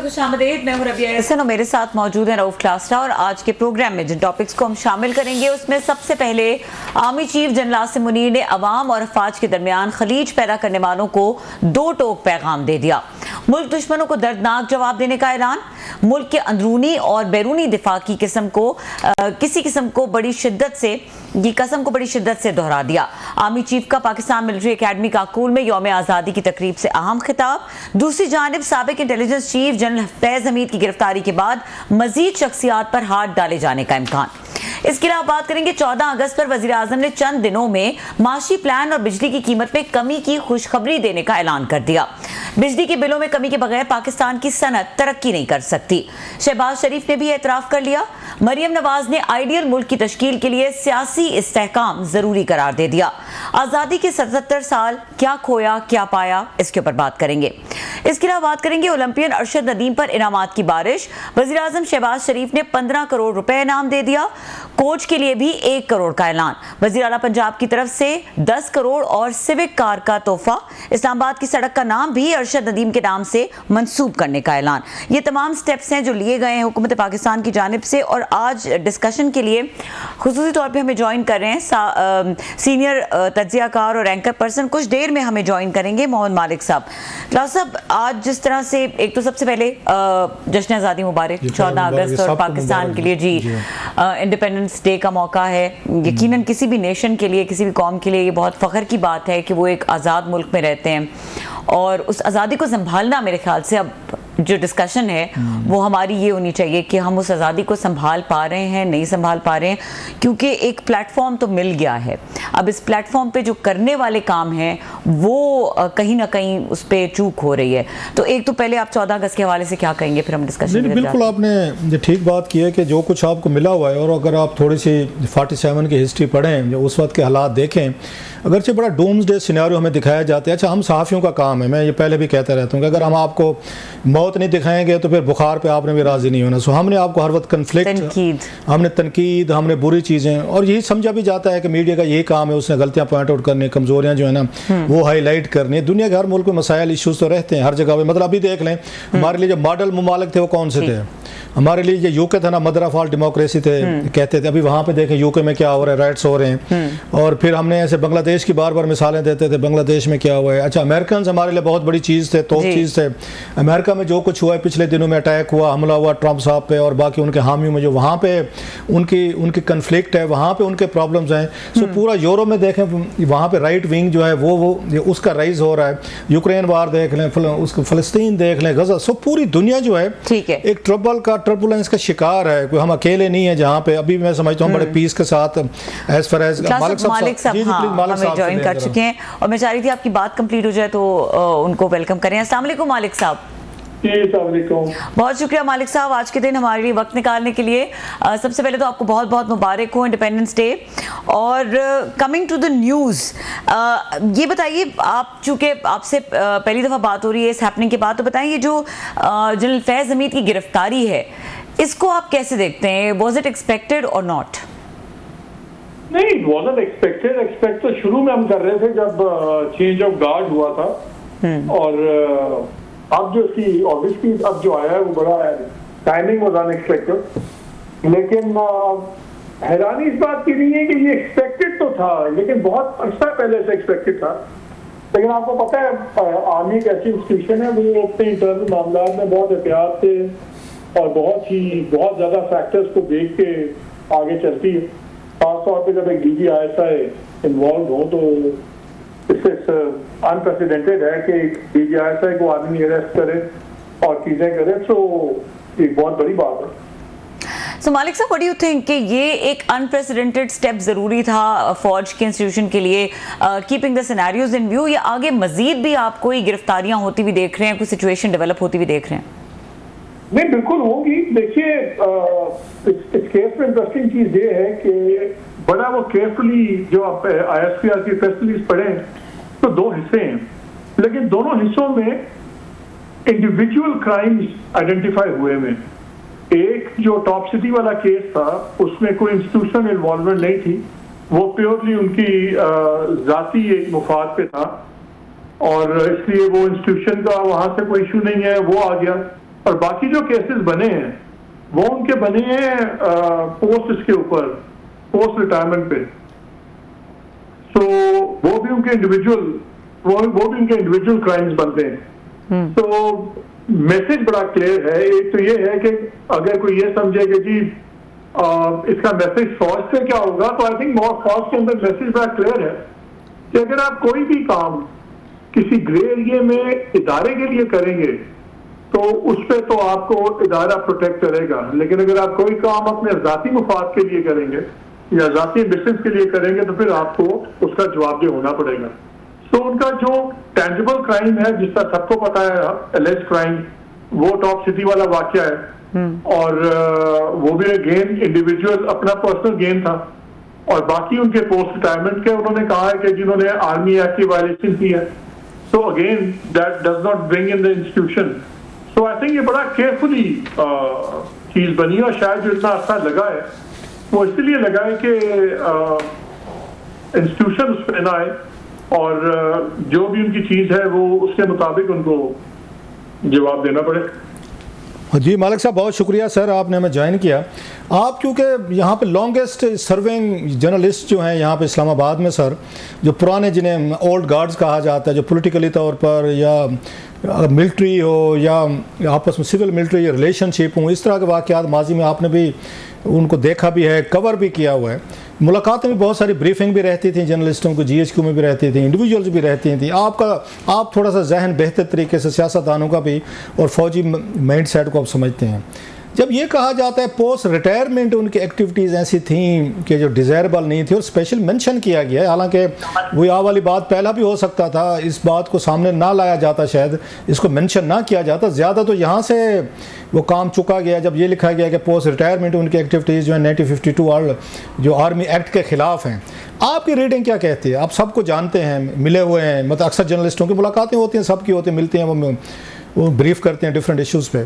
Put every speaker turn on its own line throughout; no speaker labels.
खुशामदीद। मैं हूं रबिया हसन और मेरे साथ मौजूद है रऊफ क्लास्टा। और आज के प्रोग्राम में जिन टॉपिक्स को हम शामिल करेंगे उसमें सबसे पहले army chief general Asim Munir ने अवाम और अफवाज के दरमियान खलीज पैदा करने वालों को दो टोक पैगाम दे दिया। मुल्क दुश्मनों को दर्दनाक जवाब देने का ऐलान। मुल्क के अंदरूनी और बैरूनी दिफा की कसम को बड़ी शिद्दत से दोहरा दिया। आर्मी चीफ का पाकिस्तान मिलिट्री एकेडमी काकूल में यौम आज़ादी की तकरीब से अहम खिताब। दूसरी जानिब साबिक intelligence chief general Faiz Hamid की गिरफ्तारी के बाद मजीद शख्सियात पर हाथ डाले जाने का इम्कान। इसके अलावा बात करेंगे 14 अगस्त पर वजीर आजम ने चंद दिनों में माशी प्लान और बिजली की कीमत में कमी की खुशखबरी देने का ऐलान कर दिया। बिजली के बिलों में कमी के बगैर पाकिस्तान की सनत तरक्की नहीं कर सकती। शहबाज शरीफ ने भी एतराफ कर लिया। मरियम नवाज ने आइडियल मुल्क की तश्कील के लिए सियासी इस्तेहकाम जरूरी करार दे दिया। आज़ादी के 77 साल, क्या खोया क्या पाया, इसके ऊपर बात करेंगे। इसके अलावा बात करेंगे ओलंपियन अरशद नदीम पर इनामात की बारिश। वजीर आजम शहबाज शरीफ ने 15 करोड़ रुपए इनाम दे दिया। कोच के लिए भी 1 करोड़ का ऐलान। वजीर आला पंजाब की तरफ से 10 करोड़ और सिविक कार का तोहफा। इस्लामाबाद की सड़क का नाम भी अरशद नदीम के नाम से मंसूब करने का ऐलान। ये तमाम स्टेप्स हैं जो लिए गए हैं हुकूमत पाकिस्तान की जानिब से। और आज डिस्कशन के लिए खुसूसी तौर पे हमें ज्वाइन कर रहे हैं सीनियर तज्जियाकार और एंकर पर्सन, कुछ देर में हमें ज्वाइन करेंगे, मोहन मालिक साहब। क्लास साहब, आज जिस तरह से एक तो सबसे पहले जश्न आज़ादी मुबारक 14 अगस्त और पाकिस्तान के लिए जी इंडिपेंडेंस डे का मौका है। यकीनन किसी भी नेशन के लिए, किसी भी कौम के लिए ये बहुत फ़ख्र की बात है कि वो एक आज़ाद मुल्क में रहते हैं। और उस आज़ादी को संभालना, मेरे ख्याल से अब जो डिस्कशन है वो हमारी ये होनी चाहिए कि हम उस आज़ादी को संभाल पा रहे हैं, नहीं संभाल पा रहे हैं, क्योंकि एक प्लेटफॉर्म तो मिल गया है। अब इस प्लेटफॉर्म पे जो करने वाले काम हैं वो कहीं ना कहीं उस पर चूक हो रही है। तो एक तो पहले आप 14 अगस्त के हवाले से क्या कहेंगे, फिर हम डिस्कशन।
बिल्कुल, आपने ठीक बात की है कि जो कुछ आपको मिला हुआ है, और अगर आप थोड़ी सी 47 की हिस्ट्री पढ़ें, जो उस वक्त के हालात देखें, अगरचे बड़ा डूम्सडे सिनेरियो हमें दिखाया जाता है। अच्छा, हम सहाफ़ियों का काम है, मैं ये पहले भी कहता रहता हूँ कि अगर हम आपको मौत नहीं दिखाएंगे तो फिर बुखार पे आपने भी राज़ी नहीं होना। सो हमने आपको हर वक्त कन्फ्लिक्ट, हमने तनकीद, हमने बुरी चीज़ें, और यही समझा भी जाता है कि मीडिया का यही काम है, उसने गलतियाँ पॉइंट आउट करनी, कमज़ोरियाँ जो है ना वो हाईलाइट करनी। दुनिया के हर मुल्क में मसाइल इशूज़ तो रहते हैं हर जगह पे। मतलब अभी देख लें, हमारे लिए जो मॉडल ममालिक थे वो कौन से थे? हमारे लिए ये यूके था ना, मदर ऑफ ऑल डेमोक्रेसी थे कहते थे। अभी वहाँ पे देखें यूके में क्या हो रहा है, राइट्स हो रहे हैं। और फिर हमने ऐसे बांग्लादेश की बार बार मिसालें देते थे, बांग्लादेश में क्या हुआ है। अच्छा, अमेरिकन हमारे लिए बहुत बड़ी चीज़ थे, तो चीज़ थे। अमेरिका में जो कुछ हुआ है, पिछले दिनों में अटैक हुआ, हमला हुआ ट्रंप साहब पे और बाकी उनके हामियों में, जो वहाँ पे उनकी कन्फ्लिक्ट है, वहाँ पे उनके प्रॉब्लम्स हैं। सो पूरा यूरोप में देखें, वहाँ पे राइट विंग जो है वो उसका राइज हो रहा है। यूक्रेन वार देख लें, उसको फ़लस्तीन देख लें, गज़ा। सो पूरी दुनिया जो है एक टर्बुलेंस का शिकार है। कोई हम अकेले नहीं है जहाँ पे। अभी मैं समझता हूँ बड़े पीस के साथ एज फार एज
मालिक साहब हमें ज्वाइन कर चुके हैं, और मैं चाह रही थी आपकी बात कंप्लीट हो जाए तो उनको वेलकम करें। अस्सलाम वालेकुम मालिक साहब। बहुत शुक्रिया मालिक साहब आज के दिन हमारे लिए वक्त निकालने के लिए। सबसे पहले तो आपको बहुत बहुत मुबारक हो इंडिपेंडेंस डे। और कमिंग टू द न्यूज़, ये बताइए, आप चूँकि आपसे पहली दफ़ा बात हो रही है इस हैपनिंग के बाद, तो बताइए जो जनरल फैज़ हमीद की गिरफ्तारी है, इसको आप कैसे देखते हैं? वॉज इट एक्सपेक्टेड और नॉट?
नहीं, इट वाज़न्ट एक्सपेक्टेड। एक्सपेक्ट तो शुरू में हम कर रहे थे जब चेंज ऑफ गार्ड हुआ था। और अब जो इसकी ऑब्वियसली अब जो आया है वो बड़ा टाइमिंग वाज अनएक्सपेक्टेड। लेकिन हैरानी इस बात की नहीं है कि ये एक्सपेक्टेड तो था, लेकिन बहुत अर्सा पहले से एक्सपेक्टेड था। लेकिन आपको पता है आर्मी एक ऐसी इंस्टीट्यूशन है, वो अपने इंटरनल मामला में बहुत एहतियात से और बहुत ज़्यादा फैक्टर्स को देख के आगे चलती है। खासतौर पर जब एक DGISI इन्वॉल्व हो तो इससे अनप्रेसिडेंटेड है कि DGISI को आदमी अरेस्ट करे और चीज़ें करे। तो एक बहुत बड़ी बात है।
So मालिक साहब, व्हाट डू यू थिंक कि ये एक अनप्रेसिडेंटेड स्टेप जरूरी था फौज के इंस्टीट्यूशन के लिए, keeping the scenarios in view, या आगे मजीद भी आपको ये गिरफ्तारियां होती हुई देख रहे हैं, कोई सिचुएशन डेवलप होती हुई देख रहे हैं?
नहीं, बिल्कुल होगी। देखिए, इस केस में इंटरेस्टिंग चीज ये है कि बड़ा वो केयरफुली जो आप ISPR की प्रेस रिलीज पढ़ें तो 2 हिस्से हैं, लेकिन दोनों हिस्सों में इंडिविजुअल क्राइम्स आइडेंटिफाई हुए हैं। एक जो टॉप सिटी वाला केस था उसमें कोई इंस्टीट्यूशनल इन्वॉल्वमेंट नहीं थी, वो प्योरली उनकी जाती मुफाद पे था और इसलिए वो इंस्टीट्यूशन का वहां से कोई इशू नहीं है, वो आ गया। और बाकी जो केसेस बने हैं वो उनके बने हैं पोस्ट इसके ऊपर, पोस्ट रिटायरमेंट पे। सो वो भी उनके इंडिविजुअल क्राइम्स बनते हैं। तो मैसेज बड़ा क्लियर है। एक तो ये है कि अगर कोई ये समझे कि जी इसका मैसेज फौज से क्या होगा, तो आई थिंक फौज के अंदर मैसेज बड़ा क्लियर है कि अगर आप कोई भी काम किसी ग्रे एरिया में इदारे के लिए करेंगे तो उस पर तो आपको इदारा प्रोटेक्ट करेगा, लेकिन अगर आप कोई काम अपने जाती मुफाद के लिए करेंगे या जाती बिजनेस के लिए करेंगे तो फिर आपको उसका जवाबदेह होना पड़ेगा। तो उनका जो टेंजिबल क्राइम है, जिसका सबको पता है एलिज क्राइम, वो टॉप सिटी वाला वाकया है और वो भी अगेन इंडिविजुअल अपना पर्सनल गेन था। और बाकी उनके पोस्ट रिटायरमेंट के उन्होंने कहा है कि जिन्होंने आर्मी एक्ट की वायलेशन की है, so again that does not bring in the institution. So I think ये बड़ा केयरफुली चीज बनी और शायद जो इतना अच्छा लगा है वो इसलिए लगा है कि इंस्टीट्यूशन उस पर ना आए और जो भी उनकी चीज है वो उसके मुताबिक उनको जवाब देना पड़े।
जी मालिक साहब, बहुत शुक्रिया सर, आपने हमें ज्वाइन किया। आप क्योंकि यहाँ पे लॉन्गेस्ट सर्विंग जर्नलिस्ट जो हैं यहाँ पे इस्लामाबाद में सर, जो पुराने जिन्हें ओल्ड गार्ड्स कहा जाता है, जो पॉलिटिकली तौर पर या मिलिट्री हो या आपस में सिविल मिलिट्री रिलेशनशिप हो, इस तरह के वाक़यात माजी में आपने भी उनको देखा भी है, कवर भी किया हुआ है। मुलाकातें भी बहुत सारी, ब्रीफिंग भी रहती थी जर्नलिस्टों को, GHQ में भी रहती थी, इंडिविजुअल्स भी रहती थी। आप थोड़ा सा जहन बेहतर तरीके से सियासतदानों का भी और फौजी माइंड सेट को आप समझते हैं। जब ये कहा जाता है पोस्ट रिटायरमेंट उनकी एक्टिविटीज़ ऐसी थी कि जो डिज़ायरेबल नहीं थी और स्पेशल मेंशन किया गया है, हालांकि वो यह वाली बात पहला भी हो सकता था, इस बात को सामने ना लाया जाता, शायद इसको मेंशन ना किया जाता ज़्यादा, तो यहाँ से वो काम चुका गया जब ये लिखा गया कि पोस्ट रिटायरमेंट उनकी एक्टिविटीज़ जो है 1952 जो आर्मी एक्ट के ख़िलाफ़ हैं। आपकी रीडिंग क्या कहती है? आप सबको जानते हैं, मिले हुए हैं, मतलब अक्सर जर्नलिस्टों की मुलाकातें होती हैं, सबकी होती हैं, मिलती हैं, वो ब्रीफ करते हैं डिफरेंट इश्यूज़ पे।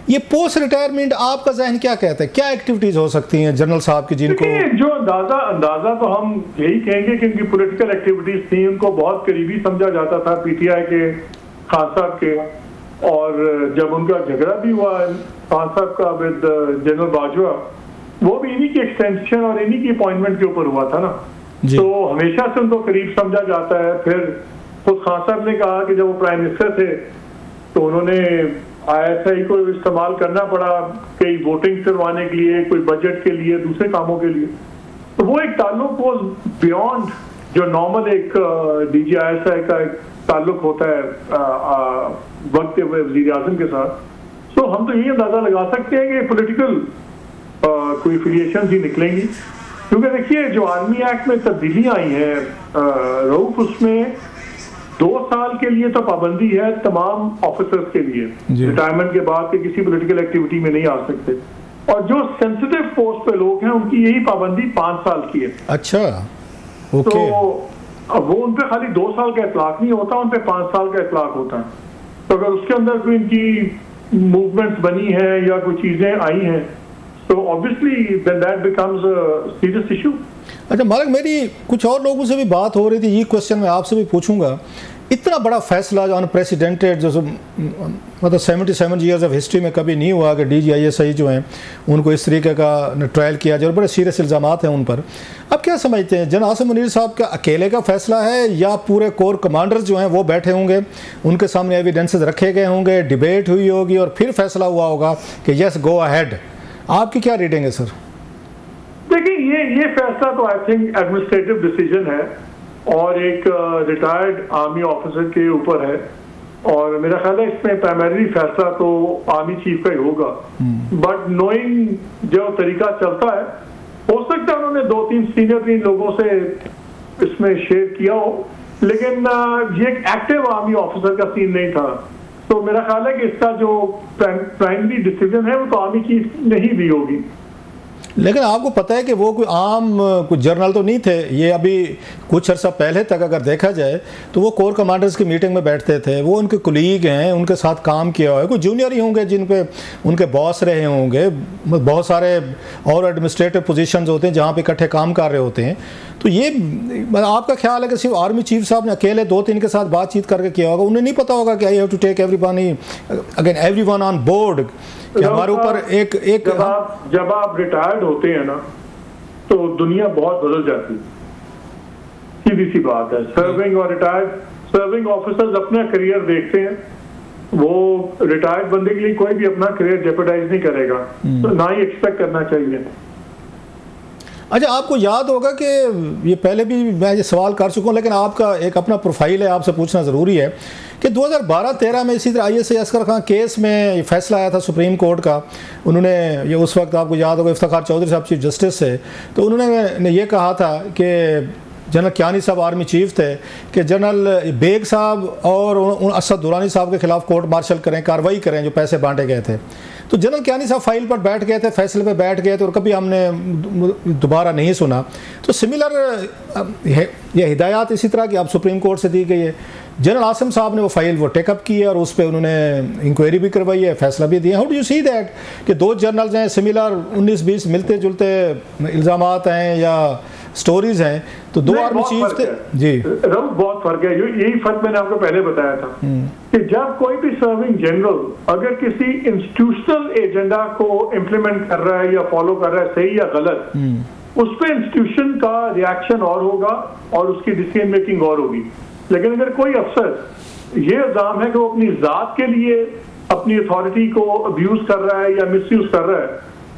ये पोस्ट रिटायरमेंट आपका जहन क्या कहता है, क्या एक्टिविटीज़ हो सकती हैं जनरल साहब की जिनको
जो अंदाज़ा तो हम यही कहेंगे कि उनकी पॉलिटिकल एक्टिविटीज़ थी, उनको बहुत करीबी समझा जाता था PTI के खान साहब के, और जब उनका झगड़ा भी हुआ खान साहब का विद जनरल बाजवा, वो भी इन्हीं की एक्सटेंशन और इन्हीं की अपॉइंटमेंट के ऊपर हुआ था ना, तो हमेशा से उनको करीब समझा जाता है। फिर खुद खान साहब ने कहा कि जब वो प्राइम मिनिस्टर थे तो उन्होंने ISI को इस्तेमाल करना पड़ा कई वोटिंग करवाने के लिए, कोई बजट के लिए, दूसरे कामों के लिए। तो वो एक ताल्लुक वो बियॉन्ड जो नॉर्मल एक DG ISI का एक ताल्लुक होता है वक्त के वज़ीर आज़म के साथ। सो हम तो यही अंदाजा लगा सकते हैं कि पॉलिटिकल कोई एफिलिएशन ही निकलेंगी, क्योंकि देखिए जो आर्मी एक्ट में तब्दीलियां आई हैं रऊफ, उसमें 2 साल के लिए तो पाबंदी है तमाम ऑफिसर्स के लिए, रिटायरमेंट के बाद के किसी पॉलिटिकल एक्टिविटी में नहीं आ सकते, और जो सेंसिटिव पोस्ट पे लोग हैं उनकी यही पाबंदी 5 साल की है।
अच्छा, ओके।
तो वो उन पे खाली 2 साल का इतलाक नहीं होता, उन पे 5 साल का इतलाक होता है। तो अगर उसके अंदर कोई इनकी मूवमेंट्स बनी है या कोई चीजें आई हैं, तो obviously then that becomes a serious issue.
अच्छा मालिक, मेरी कुछ और लोगों से भी बात हो रही थी, ये क्वेश्चन मैं आपसे भी पूछूंगा। इतना बड़ा फैसला जो अनप्रेसिडेंटेड, जो मतलब 77 ईयर्स ऑफ हिस्ट्री में कभी नहीं हुआ कि DG ISI जो हैं उनको इस तरीके का ट्रायल किया जाए, और बड़े सीरियस इल्ज़ामात हैं उन पर। अब क्या समझते हैं, जनरल आसिम मुनीर साहब का अकेले का फैसला है या पूरे कोर कमांडर्स जो हैं वो बैठे होंगे, उनके सामने एविडेंसेस रखे गए होंगे, डिबेट हुई होगी और फिर फैसला हुआ होगा कि यस गो अहेड? आपकी क्या रीडिंग है सर?
देखिए ये फैसला तो आई थिंक एडमिनिस्ट्रेटिव डिसीजन है और एक रिटायर्ड आर्मी ऑफिसर के ऊपर है, और मेरा ख्याल है इसमें प्राइमरी फैसला तो आर्मी चीफ का ही होगा। बट नोइंग जो तरीका चलता है, हो सकता है उन्होंने 2-3 सीनियर लोगों से इसमें शेयर किया हो, लेकिन ये एक एक्टिव आर्मी ऑफिसर का सीन नहीं था। तो मेरा ख्याल है कि इसका जो प्राइमरी डिसीजन है वो तो आर्मी चीफ ने ही दी होगी।
लेकिन आपको पता है कि वो कोई आम कुछ जर्नल तो नहीं थे। ये अभी कुछ अर्सा पहले तक अगर देखा जाए तो वो कोर कमांडर्स की मीटिंग में बैठते थे, वो उनके कुलीग हैं, उनके साथ काम किया हुआ है, कोई जूनियर ही होंगे जिन पे उनके बॉस रहे होंगे, बहुत सारे और एडमिनिस्ट्रेटिव पोजीशंस होते हैं जहाँ पे इकट्ठे काम कर रहे होते हैं। तो ये आपका ख्याल है कि सिर्फ आर्मी चीफ साहब ने अकेले 2-3 के साथ बातचीत करके किया होगा? उन्हें नहीं पता होगा कि I have to take everyone on board कि हमारे ऊपर एक
जब आप रिटायर्ड होते हैं ना तो दुनिया बहुत बदल जाती है, सीधी सी बात है। सर्विंग ऑफिसर्स अपना करियर देखते हैं, वो रिटायर्ड बंदे के लिए कोई भी अपना करियर जेपरडाइज नहीं करेगा, तो ना ही एक्सपेक्ट करना चाहिए।
अच्छा, आपको याद होगा कि ये पहले भी मैं ये सवाल कर चुका हूँ, लेकिन आपका एक अपना प्रोफाइल है, आपसे पूछना ज़रूरी है कि 2012-13 में इसी तरह ISI असगर खान केस में ये फैसला आया था सुप्रीम कोर्ट का। उन्होंने ये उस वक्त आपको याद होगा इफ्तिखार चौधरी साहब चीफ जस्टिस है, तो उन्होंने ये कहा था कि जनरल कियानी साहब आर्मी चीफ थे कि जनरल बेग साहब और असद दुरानी साहब के खिलाफ कोर्ट मार्शल करें, कार्रवाई करें जो पैसे बांटे गए थे। तो जनरल कियानी साहब फाइल पर बैठ गए थे, फैसले पर बैठ गए थे और कभी हमने दोबारा नहीं सुना। तो सिमिलर ये हिदायत इसी तरह की अब सुप्रीम कोर्ट से दी गई है। जनरल आसिम साहब ने वो फाइल वो टेकअप की है और उस पर उन्होंने इंक्वायरी भी करवाई है, फैसला भी दिया। How do you see that कि 2 जनरल्स हैं, सिमिलर 19-20 मिलते जुलते इल्ज़ामात हैं या स्टोरीज हैं, तो 2 आर्मी चीफ थे जी।
बहुत फर्क है, यही फर्क मैंने आपको पहले बताया था कि जब कोई भी सर्विंग जनरल अगर किसी इंस्टीट्यूशनल एजेंडा को इम्प्लीमेंट कर रहा है या फॉलो कर रहा है, सही या गलत, उस पर इंस्टीट्यूशन का रिएक्शन और होगा और उसकी डिसीजन मेकिंग और होगी। लेकिन अगर कोई अफसर ये इल्जाम है कि वो अपनी जात के लिए अपनी अथॉरिटी को अब्यूज कर रहा है या मिसयूज कर रहा है,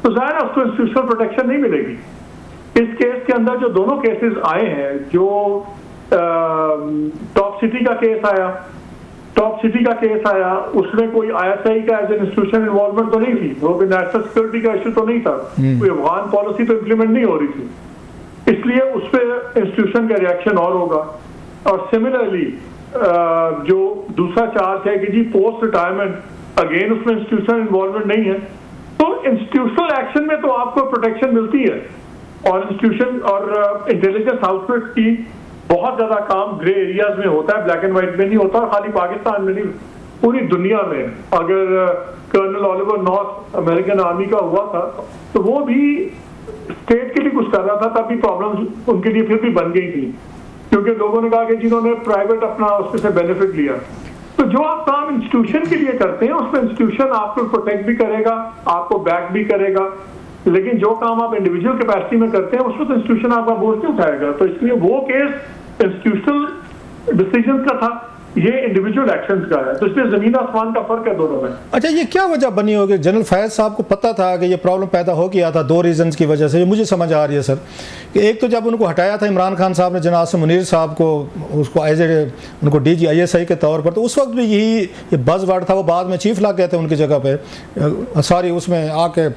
तो जाहिर है उसको इंस्टीट्यूशनल प्रोटेक्शन नहीं मिलेगी। इस केस के अंदर जो दोनों केसेस आए हैं, जो टॉप सिटी का केस आया, उसमें कोई ISI का एज एन इंस्टीट्यूशन इन्वॉल्वमेंट तो नहीं थी, वो कोई नेशनल सिक्योरिटी का इश्यू तो नहीं था, कोई अफगान पॉलिसी तो इम्प्लीमेंट नहीं हो रही थी, इसलिए उस पर इंस्टीट्यूशन का रिएक्शन और होगा। और सिमिलरली जो दूसरा चार्ज है कि जी पोस्ट रिटायरमेंट, अगेन उसमें इंस्टीट्यूशन इन्वॉल्वमेंट नहीं है, तो इंस्टीट्यूशनल एक्शन में तो आपको प्रोटेक्शन मिलती है। और इंस्टीट्यूशन और इंटेलिजेंस आउटफिट की बहुत ज्यादा काम ग्रे एरियाज में होता है, ब्लैक एंड व्हाइट में नहीं होता, और खाली पाकिस्तान में नहीं, पूरी दुनिया में। अगर colonel Oliver North American army का हुआ था तो वो भी स्टेट के लिए कुछ कर रहा था, तब भी प्रॉब्लम्स उनके लिए फिर भी बन गई थी, क्योंकि लोगों ने कहा कि जिन्होंने प्राइवेट अपना उसमें से बेनिफिट लिया। तो जो आप काम इंस्टीट्यूशन के लिए करते हैं उसमें इंस्टीट्यूशन आपको प्रोटेक्ट भी करेगा, आपको बैक भी करेगा, लेकिन जो काम आप इंडिविजुअल कैपेसिटी में करते हैं उसमें तो इंस्टीट्यूशन आपका बोझ नहीं उठाएगा। तो इसलिए वो केस इंस्टीट्यूशनल डिसीजन का था, ये इंडिविजुअल एक्शंस का है, तो इसलिए जमीन आसमान का फर्क है दोनों में।
अच्छा, ये क्या वजह बनी होगी? जनरल फैज साहब को पता था कि ये प्रॉब्लम पैदा हो गया था 2 रीजंस की वजह से, ये मुझे समझ आ रही है सर। कि एक तो जब उनको हटाया था इमरान खान साहब ने जनाब आसिम मुनीर साहब को, उसको एज ए उनको DG ISI के तौर पर, तो उस वक्त भी यही ये बज़ वर्ड था, वो बाद में चीफ लग गए थे उनकी जगह पे, सॉरी उसमें आके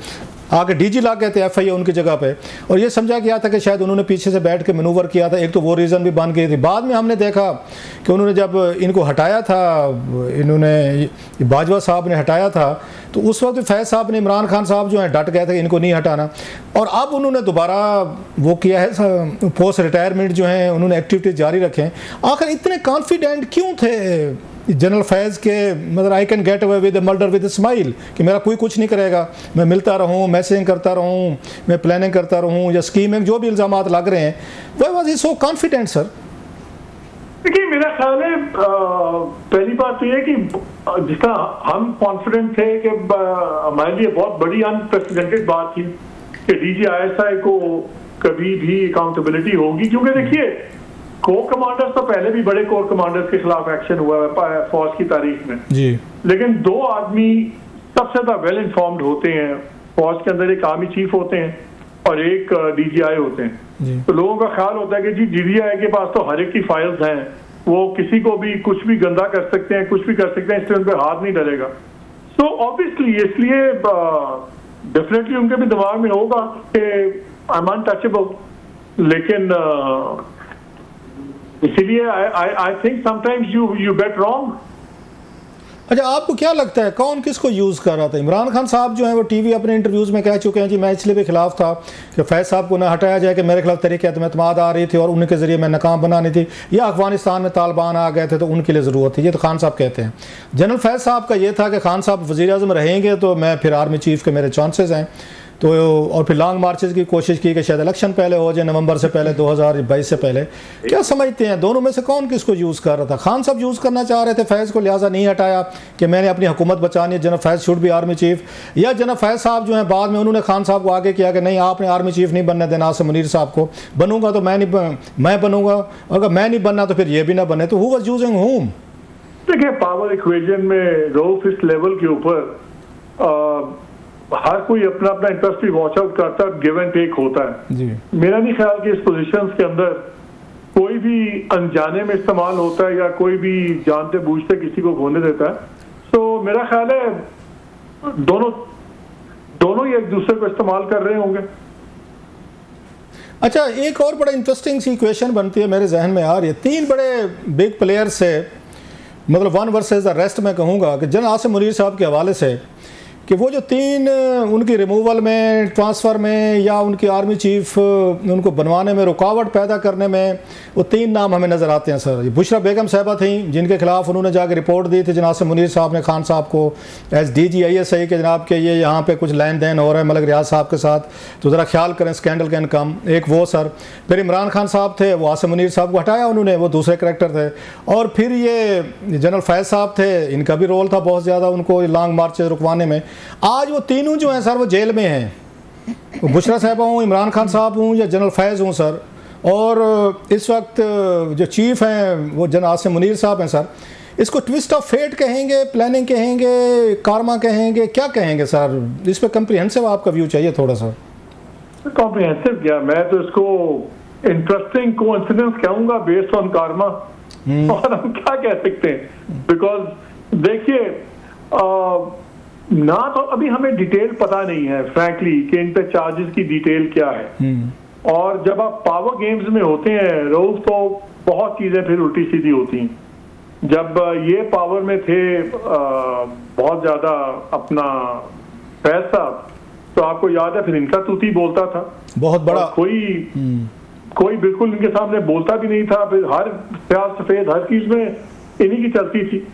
DG ला गए थे FIA उनकी जगह पे, और ये समझा गया था कि शायद उन्होंने पीछे से बैठ के मैनूवर किया था। एक तो वो रीज़न भी बन गई थी। बाद में हमने देखा कि उन्होंने जब इनको हटाया था, इन्होंने बाजवा साहब ने हटाया था, तो उस वक्त फैज साहब ने इमरान खान साहब जो हैं डट गए थे इनको नहीं हटाना, और अब उन्होंने दोबारा वो किया है, पोस्ट रिटायरमेंट जो है उन्होंने एक्टिविटीज जारी रखें। आखिर इतने कॉन्फिडेंट क्यों थे जनरल फैज के, मतलब I can get away with murder with smile, कि मेरा कोई कुछ नहीं करेगा, मैं मिलता रहूं, मैसेजिंग करता रहूं, मैं प्लानिंग करता रहूं, या स्कीमिंग, जो भी इल्जामात लग रहे हैं, why was he so confident sir?
देखिए, मेरा ख्याल है पहली बात तो ये कि जितना हम कॉन्फिडेंट थे कि हमारे लिए बहुत बड़ी अनप्रेसिडेंटेड बात थी कि DG ISI को कभी भी अकाउंटेबिलिटी होगी, क्योंकि देखिए कोर कमांडर्स तो पहले भी बड़े कोर कमांडर्स के खिलाफ एक्शन हुआ है फौज की तारीख में जी, लेकिन 2 आदमी सबसे ज्यादा वेल इन्फॉर्म्ड होते हैं फौज के अंदर, एक आर्मी चीफ होते हैं और एक DGI होते हैं। तो लोगों का ख्याल होता है कि जी DGI के पास तो हर एक की फाइल्स हैं, वो किसी को भी कुछ भी गंदा कर सकते हैं, कुछ भी कर सकते हैं, इसलिए उन पर हाथ नहीं डलेगा। सो ऑब्वियसली इसलिए डेफिनेटली उनके भी दिमाग में होगा कि आई एम अनटचेबल, लेकिन इसीलिए I think sometimes you bet wrong.
अच्छा, आपको क्या लगता है कौन किसको यूज़ कर रहा था? इमरान खान साहब जो हैं वो टीवी अपने इंटरव्यूज़ में कह चुके हैं जी मैं इसलिए भी खिलाफ था कि फैज़ साहब को ना हटाया जाए कि मेरे खिलाफ तरीके एतमाद आ रही थी और उनके ज़रिए मैं नाकाम बनानी थी, या अफगानिस्तान में तालिबान आ गए थे तो उनके लिए ज़रूरत थी। ये तो खान साहब कहते हैं। जनरल फैज़ साहब का ये था कि खान साहब वज़ीर-ए-आज़म रहेंगे तो मैं फिर आर्मी चीफ़ के मेरे चांसेस हैं। तो और फिर लॉन्ग मार्चेस की कोशिश की कि शायद इलेक्शन पहले हो जाए, नवंबर से पहले, 2022 से पहले। क्या समझते हैं दोनों में से कौन किसको यूज़ कर रहा था? खान साहब यूज़ करना चाह रहे थे फैज़ को, लिहाजा नहीं हटाया कि मैंने अपनी हुकूमत बचानी है, general Faiz should be army chief, या जनरल फैज़ साहब जो हैं बाद में उन्होंने खान साहब को आगे किया कि नहीं आपने आर्मी चीफ नहीं बनने देना आसिम मुनीर साहब को, बनूंगा तो मैं बनूंगा, अगर मैं नहीं बनना तो फिर ये भी ना बने। तो हु वाज यूजिंग हुम?
देखिए, पावर इक्वेशन में रऊफ इस लेवल के ऊपर हर कोई अपना अपना इंटरेस्ट भी वॉच आउट करता है, गिव एंड टेक होता है जी। मेरा नहीं ख्याल कि इस पोजीशंस के अंदर कोई भी अनजाने में इस्तेमाल होता है या कोई भी जानते बूझते किसी को खोने देता है। तो मेरा ख्याल है दोनों ही एक दूसरे को इस्तेमाल कर रहे होंगे।
अच्छा, एक और बड़ा इंटरेस्टिंग सी इक्वेशन बनती है मेरे जहन में यार, ये तीन बड़े बिग प्लेयर से मतलब वन वर्सेस द रेस्ट मैं कहूँगा कि जनरल आसिम मुनीर साहब के हवाले से कि वो जो तीन उनकी रिमूवल में, ट्रांसफ़र में या उनकी आर्मी चीफ उनको बनवाने में रुकावट पैदा करने में, वो तीन नाम हमें नज़र आते हैं सर। बुशरा बेगम साहबा थी जिनके खिलाफ उन्होंने जाकर रिपोर्ट दी थी जनाब मुनीर साहब ने खान साहब को एज DGISI के जनाब के ये यहाँ पे कुछ लेन देन हो रहा है मलक रियाज साहब के साथ, तो ज़रा ख्याल करें स्कैंडल कैन कम। एक वो सर, फिर इमरान खान साहब थे, वो आसिम मुनीर साहब को हटाया उन्होंने, वो दूसरे करैक्टर थे। और फिर ये जनरल फैज़ साहब थे, इनका भी रोल था बहुत ज़्यादा उनको लॉन्ग मार्च रुकवाने में। आज वो तीनों जो हैं सर वो जेल में हैं, बुशरा साहबा हूँ, इमरान खान साहब हूँ या जनरल फैज़ हूँ सर, और इस वक्त जो चीफ़ हैं वो जनरल आसिम मुनीर साहब हैं सर। इसको ट्विस्ट ऑफ फेट कहेंगे, प्लानिंग कहेंगे, कारमा कहेंगे, क्या कहेंगे सर? इस पर कम्प्रिहेंसिव आपका व्यू चाहिए थोड़ा सा।
कॉम्प्रिहेंसिव क्या, मैं तो इसको इंटरेस्टिंग कोइंसिडेंस कहूँगा बेस्ड ऑन कारमा। और हम क्या कह सकते हैं, बिकॉज देखिए ना तो अभी हमें डिटेल पता नहीं है फ्रैंकली कि इन पे चार्जेस की डिटेल क्या है। और जब आप पावर गेम्स में होते हैं रोज तो बहुत चीजें फिर उल्टी सीधी होती हैं। जब ये पावर में थे बहुत ज्यादा अपना फैज़ साहब, तो आपको याद है फिर इनका तूती बोलता था बहुत बड़ा, कोई बिल्कुल इनके सामने बोलता भी नहीं था। फिर हर प्याज सफेद हर चीज में इन्हीं की चलती थी।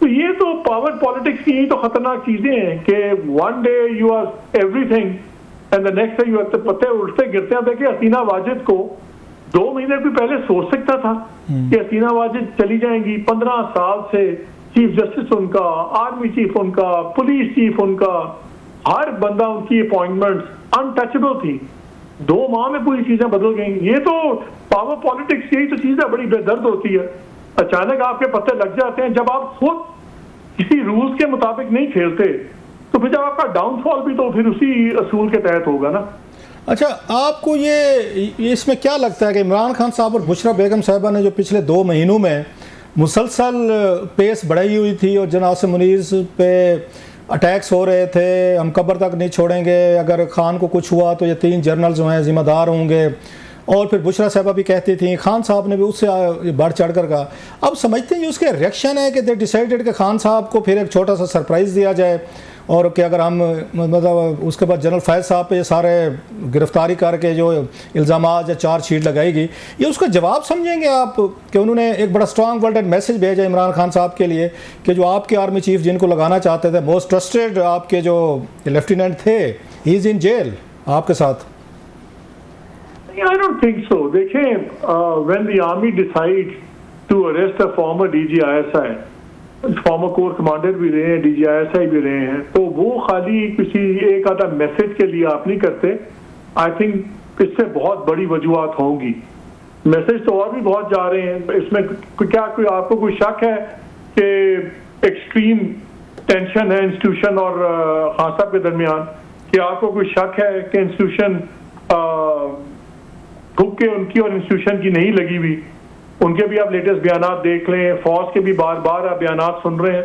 तो ये तो पावर पॉलिटिक्स की तो खतरनाक चीजें हैं कि one day you are everything and the next day you are, पत्ते उठते गिरते हैं। देखिए हसीना वाजिद को 2 महीने भी पहले सोच सकता था कि हसीना वाजिद चली जाएंगी। 15 साल से चीफ जस्टिस उनका, आर्मी चीफ उनका, पुलिस चीफ उनका, हर बंदा उनकी अपॉइंटमेंट अनटचेबल थी। 2 माह में पूरी चीजें बदल गई। ये तो पावर पॉलिटिक्स, यही तो चीज है, बड़ी बेदर्द होती है। अचानक आपके पत्ते लग जाते हैं जब आप खुद किसी रूल्स के मुताबिक नहीं खेलते, तो फिर जब आपका डाउनफॉल भी तो फिर उसी असूल के तहत होगा ना।
अच्छा, आपको ये इसमें क्या लगता है कि इमरान खान साहब और बुशरा बेगम साहिबा ने जो पिछले 2 महीनों में मुसलसल पेस बढ़ाई हुई थी और जनाब आसिम मुनीर पे अटैक्स हो रहे थे, हम कब्र तक नहीं छोड़ेंगे, अगर खान को कुछ हुआ तो ये 3 जनरल जो हैं जिम्मेदार होंगे, और फिर बुशरा साहबा भी कहती थी, खान साहब ने भी उससे बढ़ चढ़ कर कहा। अब समझते हैं उसके रिएक्शन है कि दे डिसाइडेड कि खान साहब को फिर एक छोटा सा सरप्राइज़ दिया जाए, और कि अगर हम मतलब उसके बाद जनरल फैज़ साहब पे सारे गिरफ्तारी करके जो इल्ज़ामात या चार्जशीट लगाएगी, ये उसका जवाब समझेंगे आप कि उन्होंने एक बड़ा स्ट्रॉन्ग वर्ल्ड मैसेज भेजा इमरान खान साहब के लिए कि जो आपके आर्मी चीफ जिनको लगाना चाहते थे, मोस्ट ट्रस्टेड आपके जो लेफ्टिनेंट थे, ही इज़ इन जेल आपके साथ।
I don't think so. देखें, when the army decides to arrest a former DGISI, farmer core commander भी रहे हैं, DGISI भी रहे हैं, तो वो खाली किसी एक आधा मैसेज के लिए आप नहीं करते। आई थिंक इससे बहुत बड़ी वजूहत होंगी। मैसेज तो और भी बहुत जा रहे हैं। इसमें क्या कोई आपको कोई शक है कि एक्सट्रीम टेंशन है इंस्टीट्यूशन और खान साहब के दरमियान? कि आपको कोई शक है कि इंस्टीट्यूशन भूख के उनकी और इंस्टीट्यूशन की नहीं लगी हुई? उनके भी आप लेटेस्ट बयानात देख लें, फौज के भी बार बार आप बयानात सुन रहे हैं।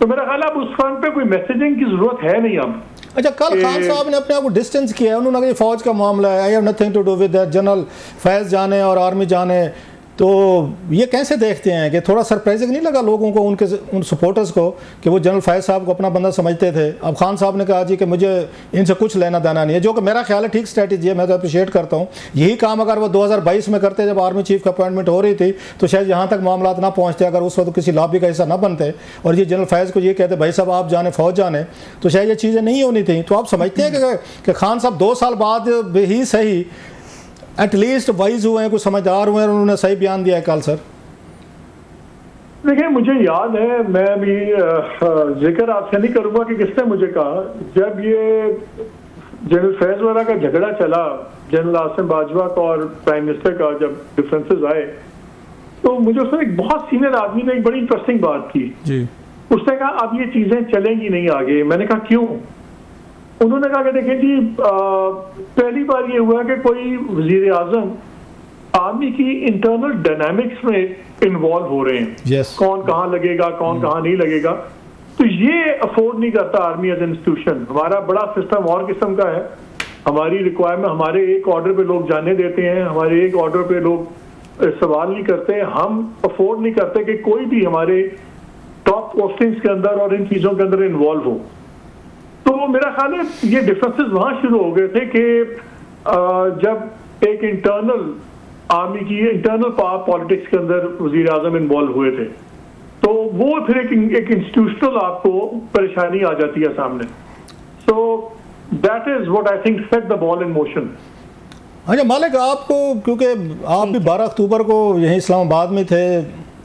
तो मेरा ख्याल है उस फ्रंट पे कोई मैसेजिंग की जरूरत है नहीं अब।
अच्छा, कल खान साहब ने अपने आप को डिस्टेंस किया है, उन्होंने कहा फौज का मामला है, I have nothing to do with that, general Faiz जाने और आर्मी जाने तो ये कैसे देखते हैं कि थोड़ा सरप्राइजिंग नहीं लगा लोगों को, उन सपोर्टर्स को, कि वो जनरल फैज़ साहब को अपना बंदा समझते थे। अब खान साहब ने कहा जी कि मुझे इनसे कुछ लेना देना नहीं है, जो कि मेरा ख्याल है ठीक स्ट्रैटेजी है, मैं तो अप्रिशिएट करता हूँ। यही काम अगर वो 2022 में करते, जब आर्मी चीफ की अपॉइंटमेंट हो रही थी, तो शायद यहाँ तक मामला ना पहुँचते, अगर उस वक्त किसी लॉबी का हिस्सा ना बनते और ये जनरल फैज़ को ये कहते भाई साहब आप जाने, फौज जाने, तो शायद ये चीज़ें नहीं होनी थी। तो आप समझते हैं कि खान साहब 2 साल बाद ही सही एटलीस्ट वाइज हुए हैं, कुछ समझदार हुए हैं, और उन्होंने सही बयान दिया है कल? सर
देखिए, मुझे याद है, मैं अभी जिक्र आपसे नहीं करूंगा कि किसने मुझे कहा, जब ये जनरल फैज वाला का झगड़ा चला, जनरल आसिम बाजवा का और प्राइम मिनिस्टर का, जब डिफरेंसेस आए, तो मुझे उसमें एक बहुत सीनियर आदमी ने एक बड़ी इंटरेस्टिंग बात की जी। उसने कहा अब ये चीजें चलेंगी नहीं आगे। मैंने कहा क्यों? उन्होंने कहा कि देखिए जी, पहली बार ये हुआ कि कोई वजीर आजम आर्मी की इंटरनल डायनामिक्स में इन्वॉल्व हो रहे हैं। yes. कौन कहाँ लगेगा, कौन कहाँ नहीं लगेगा, तो ये अफोर्ड नहीं करता आर्मी एज इंस्टीट्यूशन। हमारा बड़ा सिस्टम और किस्म का है, हमारी रिक्वायरमेंट, हमारे एक ऑर्डर पे लोग जाने देते हैं, हमारे एक ऑर्डर पे लोग सवाल नहीं करते। हम अफोर्ड नहीं करते कि कोई भी हमारे टॉप पोस्टिंग्स के अंदर और इन चीजों के अंदर इन्वॉल्व हो। तो मेरा ख्याल है ये डिफरेंसेस वहां शुरू हो गए थे कि जब एक इंटरनल आर्मी की इंटरनल पॉलिटिक्स के अंदर वजीर आजम इन्वॉल्व हुए थे, तो वो फिर एक इंस्टीट्यूशनल आपको परेशानी आ जाती है सामने। So that is what I think set the ball in motion.
अच्छा मालिक, आपको, क्योंकि आप भी 12 अक्टूबर को यहीं इस्लामाबाद में थे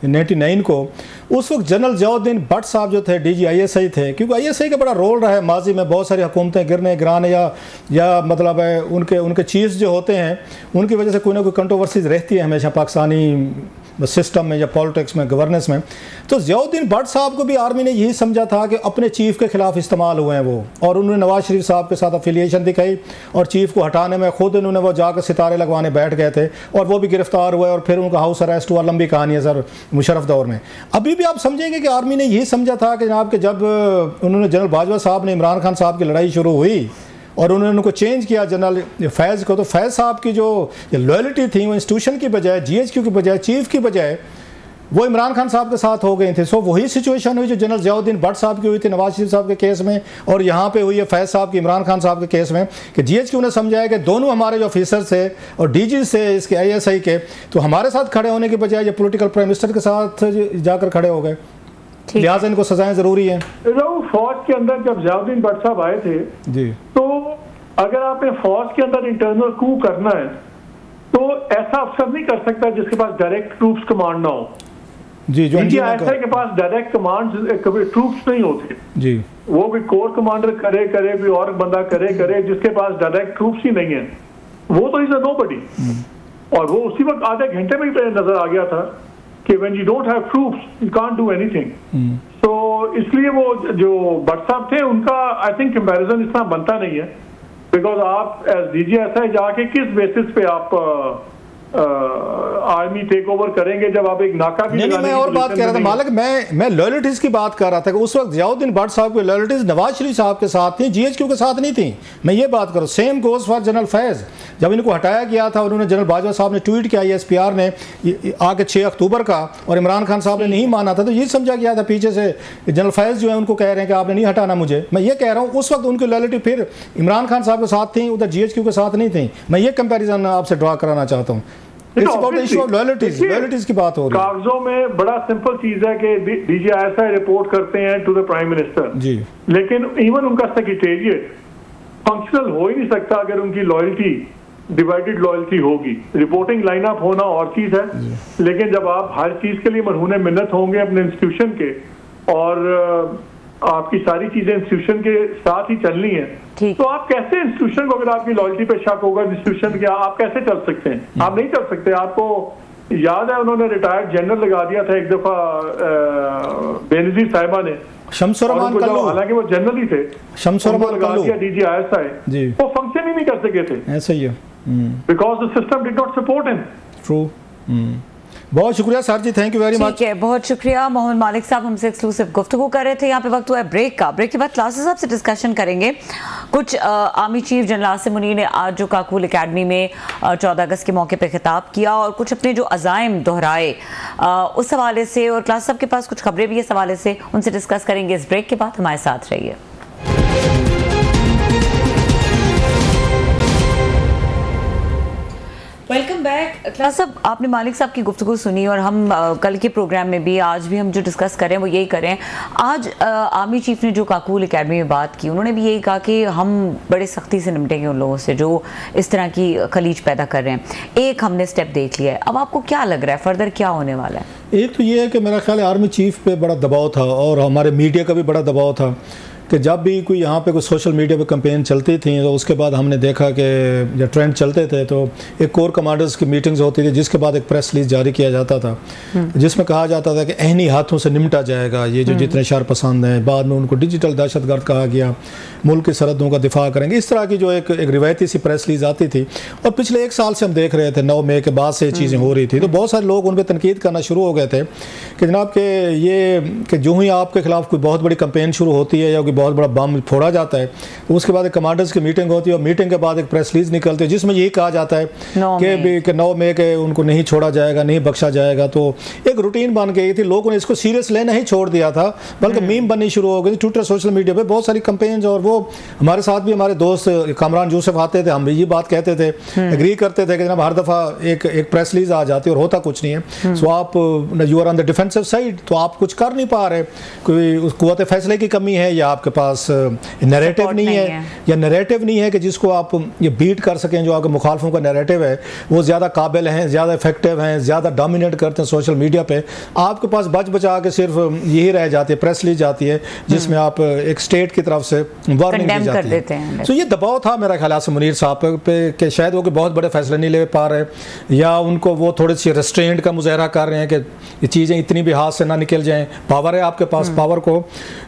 99 को, उस वक्त जनरल ज़ियाउद्दीन भट्ट साहब जो थे DG ISI थे, क्योंकि ISI का बड़ा रोल रहा है माजी में, बहुत सारी हुकूमतें गिरने गिराने या मतलब है उनके चीफ्स जो होते हैं उनकी वजह से कोई ना कोई कंट्रोवर्सीज रहती है हमेशा पाकिस्तानी सिस्टम में या पॉलिटिक्स में, गवर्नेंस में। तो ज़ियाउद्दीन भट्ट साहब को भी आर्मी ने यही समझा था कि अपने चीफ के खिलाफ इस्तेमाल हुए हैं वो, और उन्होंने नवाज शरीफ साहब के साथ अफिलिएशन दिखाई और चीफ को हटाने में खुद उन्होंने वो जाकर सितारे लगवाने बैठ गए थे, और वो भी गिरफ्तार हुए और फिर उनका हाउस अरेस्ट हुआ। लंबी कहानी है सर मुशर्रफ दौर में। अभी भी आप समझेंगे कि आर्मी ने यही समझा था कि जनाब कि जब उन्होंने जनरल बाजवा साहब ने इमरान खान साहब की लड़ाई शुरू हुई और उन्होंने उनको चेंज किया जनरल फैज़ को, तो फैज़ साहब की जो लॉयल्टी थी वो इंस्टीट्यूशन की बजाय, GHQ की बजाय, चीफ की बजाय वो इमरान खान साहब के साथ हो गए थे। सो वही सिचुएशन हुई जो जनरल ज़ियाउद्दीन भट्ट साहब की हुई थी नवाज शरीफ साहब के केस में, और यहाँ पे हुई है फैज़ साहब की इमरान खान साहब के केस में, कि GHQ ने समझाया कि दोनों हमारे जो ऑफिसर्स थे और DG से इसके ISI के, तो हमारे साथ खड़े होने के बजाय ये पॉलिटिकल प्राइम मिनिस्टर के साथ जाकर खड़े हो गए, लिहाजा इनको सजाएं जरूरी है।
फौज के अंदर जब ज़ियाउद्दीन भट्ट साहब आए थे जी, तो अगर आपने फौज के अंदर इंटरनल कू करना है तो ऐसा अफसर नहीं कर सकता जिसके पास डायरेक्ट ट्रूप्स कमांड ना हो जी। जो ISI के पास डायरेक्ट कमांड कभी ट्रूप्स नहीं होते जी, वो भी कोर कमांडर करे भी और बंदा करे जिसके पास डायरेक्ट ट्रूप्स ही नहीं है, वो तो इज अ नोबडी। और वो उसी वक्त आधे घंटे में नजर आ गया था कि when you don't have troops you can't do anything. तो इसलिए वो जो भट्ट साहब थे उनका आई थिंक कंपैरिजन इतना बनता नहीं है, बिकॉज आप एज DG ISI जाके किस बेसिस पे आप आर्मी टेक ओवर करेंगे जब आप एक नाका भी
नहीं, मैं और बात कह रहा था मालिक, मैं लॉयल्टीज की बात कर रहा था कि उस वक्त ज़ियाउद्दीन भट्ट साहब की लॉयल्टीज नवाज शरीफ साहब के साथ थी, GHQ के साथ नहीं थी। मैं ये बात करूँ, सेम गोज फॉर जनरल फैज़। जब इनको हटाया गया था और उन्होंने जनरल बाजवा साहब ने ट्वीट किया ISPR ने आके 6 अक्टूबर का, और इमरान खान साहब ने नहीं माना था, तो ये समझा गया था पीछे से जनरल फैज़ जो है उनको कह रहे हैं कि आपने नहीं हटाना मुझे। मैं ये कह रहा हूँ उस वक्त उनकी लॉयल्टी फिर इमरान खान साहब के साथ थी, उधर GHQ के साथ नहीं थी। मैं ये कंपेरिजन आपसे ड्रा कराना चाहता हूँ। लॉयल्टीज की बात हो रही है।
कागजों में बड़ा सिंपल चीज है कि DG ISI रिपोर्ट करते हैं टू द प्राइम मिनिस्टर जी, लेकिन इवन उनका सेक्रेटेरिएट फंक्शनल हो ही नहीं सकता अगर उनकी लॉयल्टी डिवाइडेड लॉयल्टी होगी। रिपोर्टिंग लाइन अप होना और चीज है, लेकिन जब आप हर चीज के लिए मरहूने मिन्नत होंगे अपने इंस्टीट्यूशन के, और आपकी सारी चीजें इंस्टीट्यूशन के साथ ही चलनी है, तो आप कैसे इंस्टीट्यूशन को, अगर आपकी लॉयल्टी पे शक होगा इंस्टीट्यूशन के, आप कैसे चल सकते हैं? आप नहीं चल सकते। आपको याद है उन्होंने रिटायर्ड जनरल लगा दिया था एक दफा बेनजीर साहिबा ने,
शमसुरमान कल्लू,
हालांकि वो जनरल ही थे,
शमसुरमान कल्लू
DG ISI, वो फंक्शन ही नहीं कर सके थे,
ऐसा ही है,
because the system did not support him.
True. बहुत शुक्रिया sir ji, thank you very much.
ठीक है, बहुत शुक्रिया। मोहम्मद मालिक साहब हमसे एक्सक्लूसिव गुफ्तगू कर रहे थे। यहाँ पे वक्त हुआ है ब्रेक का। ब्रेक के बाद क्लासेस साहब से डिस्कशन करेंगे। कुछ army chief general Asim Munir ने आज जो काकूल एकेडमी में 14 अगस्त के मौके पर खिताब किया और कुछ अपने जो अज़ाइम दोहराए उस हवाले से, और क्लास साहब के पास कुछ खबरें भी इस हवाले से, उनसे डिस्कस करेंगे इस ब्रेक के बाद। हमारे साथ रहिए। Welcome back. क्लास साहब, आपने मालिक साहब की गुफ्तगू सुनी और हम कल के प्रोग्राम में भी, आज भी हम जो डिस्कस करें वो यही करें। आज आर्मी चीफ ने जो काकूल एकेडमी में बात की, उन्होंने भी यही कहा कि हम बड़े सख्ती से निपटेंगे उन लोगों से जो इस तरह की खलीज पैदा कर रहे हैं। एक हमने स्टेप देख लिया है, अब आपको क्या लग रहा है फर्दर क्या होने वाला है?
एक तो ये है कि मेरा ख्याल है आर्मी चीफ पे बड़ा दबाव था और हमारे मीडिया का भी बड़ा दबाव था कि जब भी कोई यहाँ पे कोई सोशल मीडिया पे कैंपेन चलती थी तो उसके बाद हमने देखा कि जब ट्रेंड चलते थे तो एक कोर कमांडर्स की मीटिंग्स होती थी, जिसके बाद एक प्रेस रिलीज जारी किया जाता था जिसमें कहा जाता था कि एहनी हाथों से निपटा जाएगा ये जो जितने शर पसंद हैं। बाद में उनको डिजिटल दहशतगर्द कहा गया, मुल्क की सरहदों का दिफा करेंगे, इस तरह की जो एक रिवायती सी प्रेस रिलीज आती थी। और पिछले एक साल से हम देख रहे थे 9 मई के बाद से चीज़ें हो रही थी, तो बहुत सारे लोग उन पर तनकीद करना शुरू हो गए थे कि जनाब के ये कि जो ही आपके खिलाफ कोई बहुत बड़ी कैंपेन शुरू होती है या कोई बहुत बड़ा बम फोड़ा जाता है तो उसके बाद एक कमांडर्स की मीटिंग होती है और मीटिंग के बाद एक प्रेस रिलीज निकलती है जिसमें यही कहा जाता है कि 9 मई के उनको नहीं छोड़ा जाएगा, नहीं बख्शा जाएगा। तो एक रूटीन बन गई थी, लोगों ने इसको सीरियस लेना ही छोड़ दिया था, बल्कि मीम बननी शुरू हो गई। ट्विटर सोशल मीडिया पे बहुत सारी कैंपेन्स, और वो हमारे साथ भी हमारे दोस्त कामरान यूसुफ आते थे, हम भी ये बात कहते थे, एग्री करते थे कि जनाब हर दफ़ा एक प्रेस रिलीज आ जाती है और होता कुछ नहीं है। सो आप you are on the defensive side, तो आप कुछ कर नहीं पा रहे, कोई कुव्वत फैसले की कमी है या आपके पास नैरेटिव नहीं है या नैरेटिव नहीं है कि जिसको आप ये बीट कर सकें। जो आपके मुखालफों का नैरेटिव है वो ज़्यादा काबिल हैं, ज़्यादा इफेक्टिव हैं, ज़्यादा डोमिनेट करते हैं सोशल मीडिया पे। आपके पास बच बचा के सिर्फ यही रह जाती है, प्रेस ली जाती है जिसमें आप एक स्टेट की तरफ से वार्निंग दी जाती है। तो ये दबाव था मेरा ख्याल से मुनीर साहब पे कि शायद वो बहुत बड़े फैसले नहीं ले पा रहे या उनको वो थोड़ी सी रेस्ट्रेंट का मुजाहरा कर रहे हैं कि ये चीज़ें इतनी भी हाथ से ना निकल जाएं। पावर है आपके पास, पावर को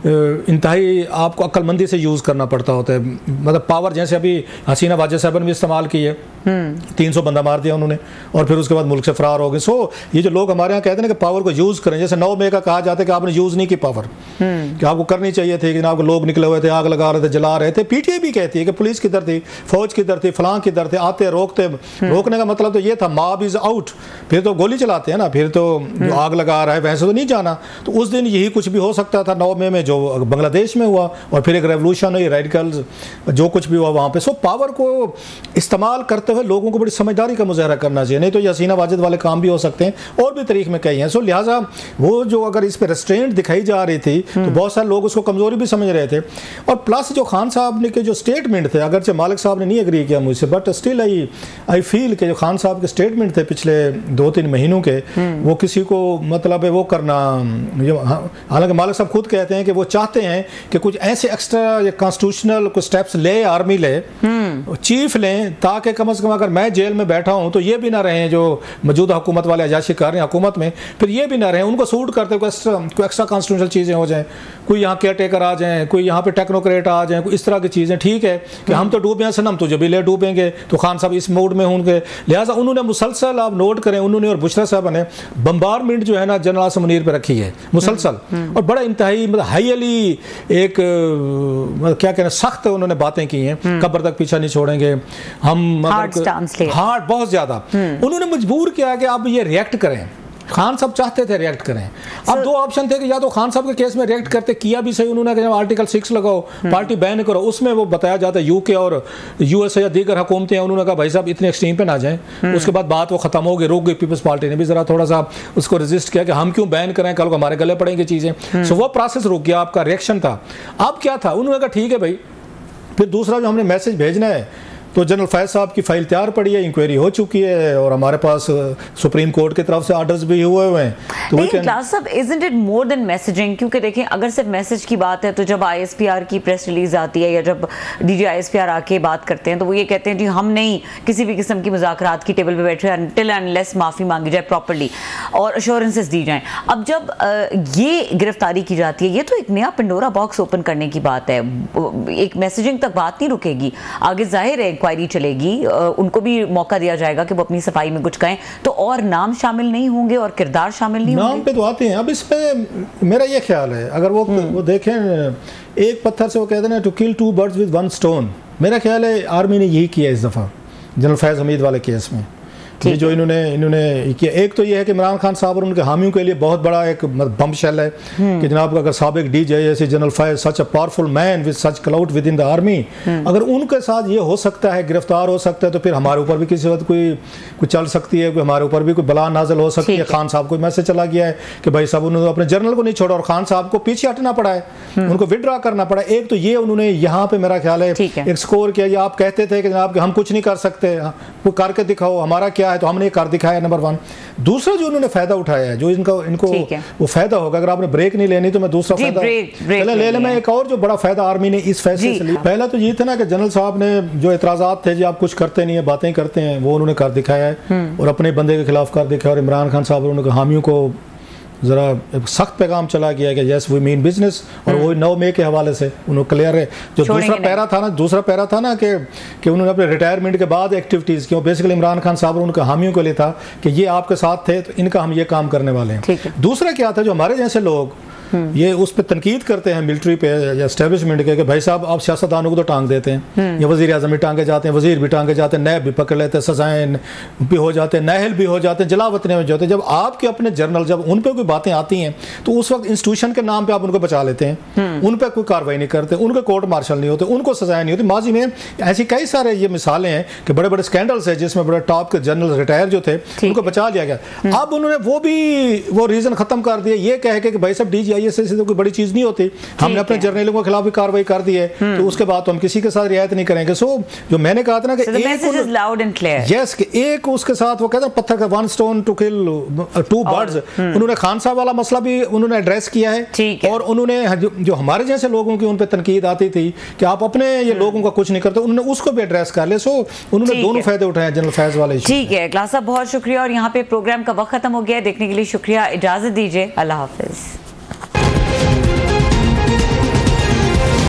इंतहाई आपको अक्लमंदी से यूज़ करना पड़ता होता है। मतलब पावर जैसे अभी हसीना वाजेद साहब ने भी इस्तेमाल की है, 300 बंदा मार दिया उन्होंने और फिर उसके बाद मुल्क से फरार हो गए। सो ये जो लोग हमारे यहाँ कहते हैं कि पावर को यूज़ करें, जैसे 9 मई का कहा जाता है कि आपने यूज़ नहीं की पावर, कि आपको करनी चाहिए थी, कि आपको लोग निकले हुए थे, आग लगा रहे थे, जला रहे थे। पीटीआई भी कहती है कि पुलिस किधर थी, फौज किधर थी, फलां किधर थे, आते रोकते। रोकने का मतलब तो ये था मॉब इज आउट, फिर तो गोली चलाते हैं ना, फिर तो जो आग लगा रहा है वैसे तो नहीं जाना। तो उस दिन यही कुछ भी हो सकता था 9 मई में जो बांग्लादेश में हुआ, और फिर एक रेवोल्यूशन हुई, रेडिकल्स जो कुछ भी हुआ वहाँ पे। सो पावर को इस्तेमाल करते हुए लोगों को बड़ी समझदारी का मुजाहरा करना चाहिए, नहीं तो ये हसीना वाजिद वाले काम भी हो सकते हैं और भी तरीके में कई हैं। सो लिहाजा वो जो अगर इस पर रेस्ट्रेंट दिखाई जा रही थी तो बहुत सारे लोग उसको कमजोरी भी समझ रहे थे। और प्लस जो खान साहब ने के जो स्टेटमेंट थे, अगरचे मालिक साहब ने नहीं एग्री किया मुझसे, बट स्टिल आई फील कि जो खान साहब के स्टेटमेंट थे पिछले 2-3 महीनों के, वो किसी को मतलब है वो करना, हालांकि मालिक साहब खुद कहते हैं कि वो चाहते हैं कि कुछ ऐसे एक्स्ट्रा कॉन्स्टिट्यूशनल कुछ स्टेप्स ले, आर्मी ले, चीफ लें, ताकि कम से कम अगर मैं जेल में बैठा हूं तो ये भी ना रहे जो मौजूदा हुकूमत वाले अजाशी कर रहे हैं हुकूमत में, फिर ये भी ना रहे उनको सूट करते कोई एक्स्ट्रा कॉन्स्टिट्यूशनल चीज़ें हो जाएं, कोई यहाँ केयर टेकर आ जाएं, कोई यहाँ पे टेक्नोक्रेट आ जाएं, कोई इस तरह की चीज़ें। ठीक है कि हम तो डूबे हैं सनम, तुझे भी ले डूबेंगे, तो खान साहब इस मूड में होंगे। लिहाजा उन्होंने मुसलसल, आप नोट करें, उन्होंने और बुशरा साहब ने बम्बारमेंट जो है ना जनरल आसिम मुनीर पर रखी है मुसलसल, और बड़ा इंतहाई मतलब हाईली एक क्या कहना सख्त उन्होंने बातें की हैं, कब्र तक पीछा नहीं छोड़ेंगे हम, हार्ड बहुत ज्यादा। उन्होंने मजबूर किया कि आप ये रिएक्ट करें। खान साहब चाहते थे रिएक्ट करें। अब 2 ऑप्शन थे कि या तो खान साहब के केस में रिएक्ट करते, किया भी सही उन्होंने, जब आर्टिकल 6 लगाओ, पार्टी बैन करो, उसमें वो बताया जाता है यूके और यूएसए या दीगर हुकूमतें हैं, उन्होंने कहा भाई साहब इतने एक्सट्रीम पे ना जाएं। उसके बाद बात वो खत्म हो गई, रुक गई। पीपल्स पार्टी ने भी जरा थोड़ा सा उसको रेजिस्ट किया कि हम क्यों बैन करें, कल को हमारे गले पड़ेंगे चीज़ें। सो वो प्रोसेस रुक गया, आपका रिएक्शन था। अब क्या था, उन्होंने कहा ठीक है भाई, फिर दूसरा जो हमने मैसेज भेजना है, तो जनरल फैज साहब की फाइल तैयार पड़ी है, इंक्वायरी हो चुकी है और हमारे पास सुप्रीम कोर्ट की तरफ से ऑर्डर्स भी हुए हैं। तो
क्लास साहब, isn't it more than messaging? क्योंकि देखें, अगर सिर्फ मैसेज की बात है तो जब आईएसपीआर की प्रेस रिलीज आती है या जब डीजी आईएसपीआर आके बात करते हैं तो वो ये कहते हैं जी हम नहीं किसी भी किस्म की मुज़ाकरात की टेबल पे बैठ रहे अनटिल अनलेस माफ़ी मांगी जाए प्रॉपरली और अश्योरेंसेस दी जाएं। अब जब ये गिरफ्तारी की जाती है, ये तो एक नया पेंडोरा बॉक्स ओपन करने की बात है। एक मैसेजिंग तक बात नहीं रुकेगी, आगे जाहिर है इंक्वायरी चलेगी, उनको भी मौका दिया जाएगा कि वो अपनी सफाई में कुछ कहें, तो और नाम शामिल नहीं होंगे और किरदार शामिल नहीं होंगे?
नाम पे तो आते हैं। अब इसमें मेरा ये ख्याल है, अगर वो देखें एक पत्थर से वो कहते हैं to kill 2 birds with 1 stone, मेरा ख्याल है आर्मी ने यही किया इस दफ़ा जनरल फैज़ हमीद वाले केस में। ये जो इन्होंने किया, एक तो ये है कि इमरान खान साहब और उनके हामियों के लिए बहुत बड़ा एक बम शेल है कि जनाब अगर साबिक डीजे जैसे general Faiz such a powerful man with such cloud with in the army, अगर उनके साथ ये हो सकता है, गिरफ्तार हो सकता है, तो फिर हमारे ऊपर भी किसी वक्त कोई चल सकती है, कोई हमारे ऊपर भी कोई बला नाजिल हो सकती है। खान साहब को मैसेज चला गया है कि भाई साहब उन्होंने अपने जनरल को नहीं छोड़ा और खान साहब को पीछे हटना पड़ा है, उनको विड्रॉ करना पड़ा। एक तो ये उन्होंने यहाँ पे मेरा ख्याल है एक स्कोर किया। आप कहते थे कि जनाब हम कुछ नहीं कर सकते, वो करके दिखाओ, हमारा क्या है, तो हमने कर दिखाया, नंबर 1। दूसरा जो उन्होंने फायदा उठाया है, जो इनको वो फायदा होगा, अगर आपने ब्रेक नहीं लेनी तो मैं दूसरा फायदा ले ले। मैं एक और जो बड़ा फायदा आर्मी ने इस फैसले से लिया, पहला तो ये था ना कि जनरल साहब ने जो एतराजात थे, जो आप कुछ करते नहीं है, बातें करते हैं, वो उन्होंने कर दिखाया है और अपने बंदे के खिलाफ कर दिखाया। और इमरान खान साहब और उनके हामियों को ज़रा सख्त पैगाम चला गया कि यस वी मीन बिजनेस, और वो 9 मई के हवाले से उन्होंने क्लियर है। जो दूसरा पैरा था ना कि उन्होंने अपने रिटायरमेंट के बाद एक्टिविटीज़ की, वो बेसिकली इमरान खान साहब और उनके हामियों के लिए था कि ये आपके साथ थे तो इनका हम ये काम करने वाले हैं। दूसरा क्या था, जो हमारे जैसे लोग ये उस पर तनकीद करते हैं मिलिट्री पे या एस्टेब्लिशमेंट के, कि भाई साहब आप सियासतदानों को तो टांग देते हैं, या वज़ीर आज़म भी टांगे जाते हैं, वज़ीर भी टांगे जाते हैं, नैब भी पकड़ लेते हैं, सजाएं भी हो जाते हैं, नाहल भी हो जाते हैं, जलावतने में जाते हैं। जब आपके अपने जनरल जब उन पर कोई बातें आती हैं तो उस वक्त इंस्टीट्यूशन के नाम पर आप उनको बचा लेते हैं, उन पर कोई कार्रवाई नहीं करते, उनके कोर्ट मार्शल नहीं होते, उनको सजाएं नहीं होती। माजी में ऐसी कई सारे ये मिसालें हैं कि बड़े बड़े स्कैंडल्स हैं जिसमें बड़े टॉप के जनरल रिटायर जो थे उनको बचा लिया गया। अब उन्होंने वो रीज़न ख़त्म कर दिया, ये कह के कि भाई साहब DGIS से कोई बड़ी चीज नहीं होती, हमने अपने जर्नलों के खिलाफ भी कार्रवाई कर दी है, तो उसके बाद तो हम किसी के साथ रियायत नहीं करेंगे। सो जो मैंने कहा था ना कि यस कि एक उसके साथ वो कहते हैं पत्थर का 1 stone to kill 2 birds, उन्होंने खान साहब वाला मसला भी उन्होंने एड्रेस किया है। और उन्होंने जो हमारे जैसे लोगों की उन पर तनकीद आती थी कि आप अपने ये लोगों का कुछ नहीं करते, उन्होंने उसको भी एड्रेस कर लिया। सो उन्होंने दोनों फायदे उठाए जनरल फैज वाले।
ठीक है क्लास साहब, बहुत शुक्रिया। और यहाँ पे प्रोग्राम का वक्त खत्म हो गया, देखने के लिए शुक्रिया, इजाजत दीजिए, अल्लाह हाफिज।